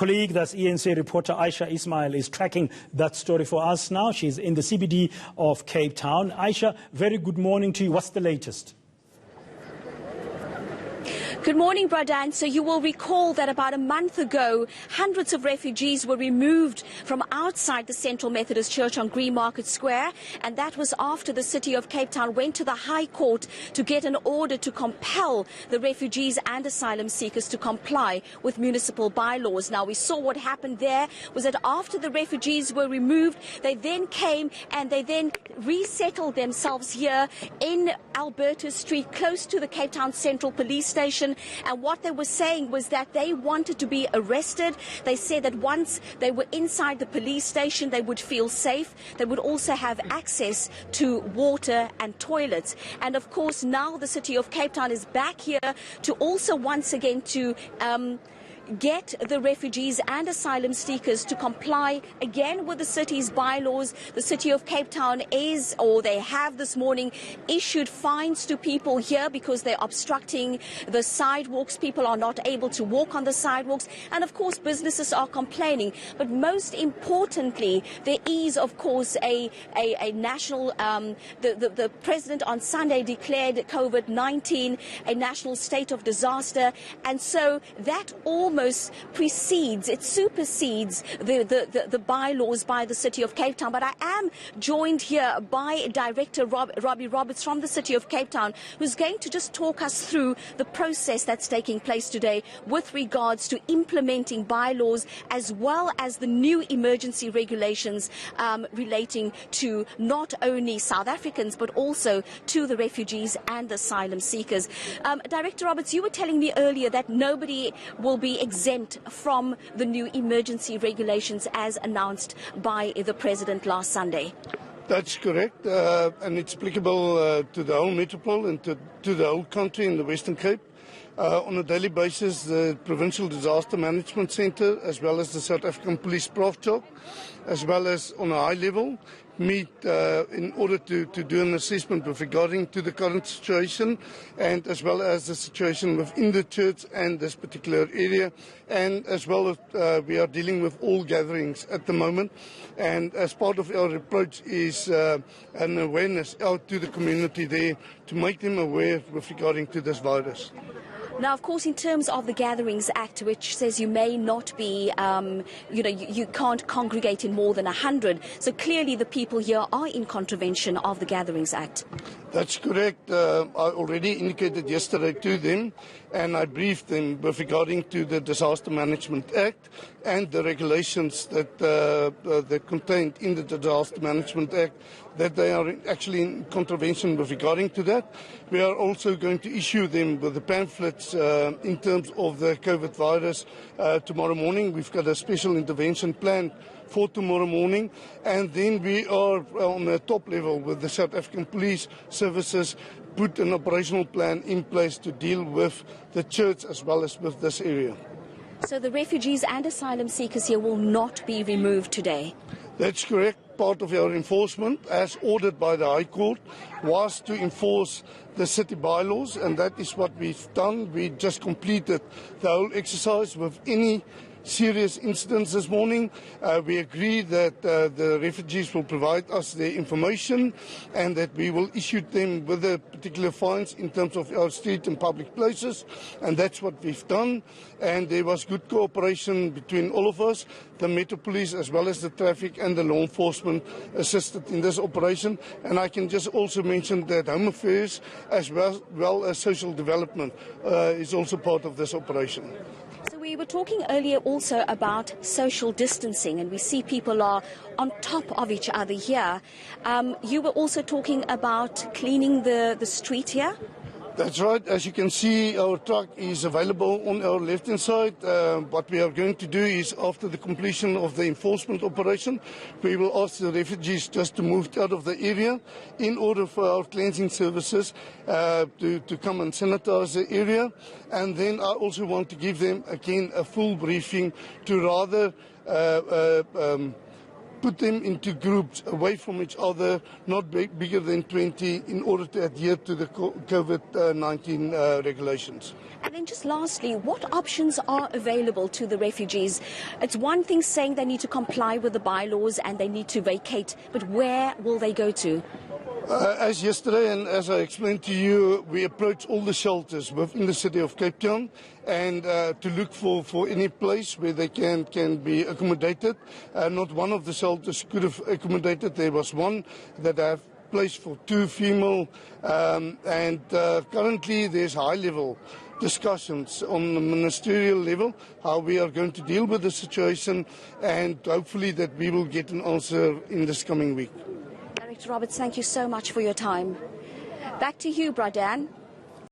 Colleague, that's ENC reporter Aisha Ismail, is tracking that story for us now. She's in the CBD of Cape Town. Aisha, very good morning to you. What's the latest? Good morning, Bradan. So you will recall that about a month ago, hundreds of refugees were removed from outside the Central Methodist Church on Green Market Square, and that was after the city of Cape Town went to the High Court to get an order to compel the refugees and asylum seekers to comply with municipal bylaws. Now, we saw what happened there was that after the refugees were removed, they then came and they then resettled themselves here in Alberta Street, close to the Cape Town Central Police Station. And what they were saying was that they wanted to be arrested. They said that once they were inside the police station, they would feel safe. They would also have access to water and toilets. And of course, now the city of Cape Town is back here to also once again to get the refugees and asylum seekers to comply again with the city's bylaws. The city of Cape Town is, or they have this morning, issued fines to people here because they're obstructing the sidewalks. People are not able to walk on the sidewalks. And of course, businesses are complaining. But most importantly, there is, of course, a national, the president on Sunday declared COVID-19 a national state of disaster. And so that almost precedes, it supersedes the bylaws by the city of Cape Town. But I am joined here by Director Robbie Roberts from the city of Cape Town, who's going to just talk us through the process that's taking place today with regards to implementing bylaws as well as the new emergency regulations relating to not only South Africans but also to the refugees and asylum seekers. Director Roberts, you were telling me earlier that nobody will be exempt from the new emergency regulations as announced by the President last Sunday. That's correct, and it's applicable to the whole metropole and to the whole country in the Western Cape. On a daily basis, the Provincial Disaster Management Centre, as well as the South African Police Prof-Job, as well as on a high level, meet in order to do an assessment with regarding to the current situation and as well as the situation within the church and this particular area, and as well as we are dealing with all gatherings at the moment, and as part of our approach is an awareness out to the community there to make them aware with regarding to this virus. Now, of course, in terms of the Gatherings Act, which says you may not be, you can't congregate in more than 100. So clearly the people here are in contravention of the Gatherings Act. That's correct. I already indicated yesterday to them, and I briefed them with regarding to the Disaster Management Act and the regulations that contained in the Disaster Management Act, that they are actually in contravention with regarding to that. We are also going to issue them with the pamphlets in terms of the COVID virus tomorrow morning. We've got a special intervention plan for tomorrow morning, and then we are on the top level with the South African Police Services put an operational plan in place to deal with the church as well as with this area. So the refugees and asylum seekers here will not be removed today? That's correct. Part of our enforcement, as ordered by the High Court, was to enforce the city bylaws, and that is what we've done. We just completed the whole exercise with any serious incidents this morning. We agree that the refugees will provide us their information and that we will issue them with the particular fines in terms of our street and public places, and that's what we've done. And there was good cooperation between all of us. The Metro Police as well as the traffic and the law enforcement assisted in this operation. And I can just also mention that Home Affairs as well as Social Development is also part of this operation. So we were talking earlier also about social distancing, and we see people are on top of each other here. You were also talking about cleaning the street here? That's right. As you can see, our truck is available on our left-hand side. What we are going to do is, after the completion of the enforcement operation, we will ask the refugees just to move out of the area in order for our cleansing services to come and sanitize the area. And then I also want to give them, again, a full briefing to rather put them into groups away from each other, not bigger than 20, in order to adhere to the COVID-19 regulations. And then just lastly, what options are available to the refugees? It's one thing saying they need to comply with the bylaws and they need to vacate, but where will they go to? As yesterday and as I explained to you, we approached all the shelters within the city of Cape Town and to look for any place where they can be accommodated. Not one of the shelters could have accommodated. There was one that have place for 2 female and currently there's high-level discussions on the ministerial level how we are going to deal with the situation, and hopefully that we will get an answer in this coming week. Director Roberts, thank you so much for your time. Back to you, Bradan.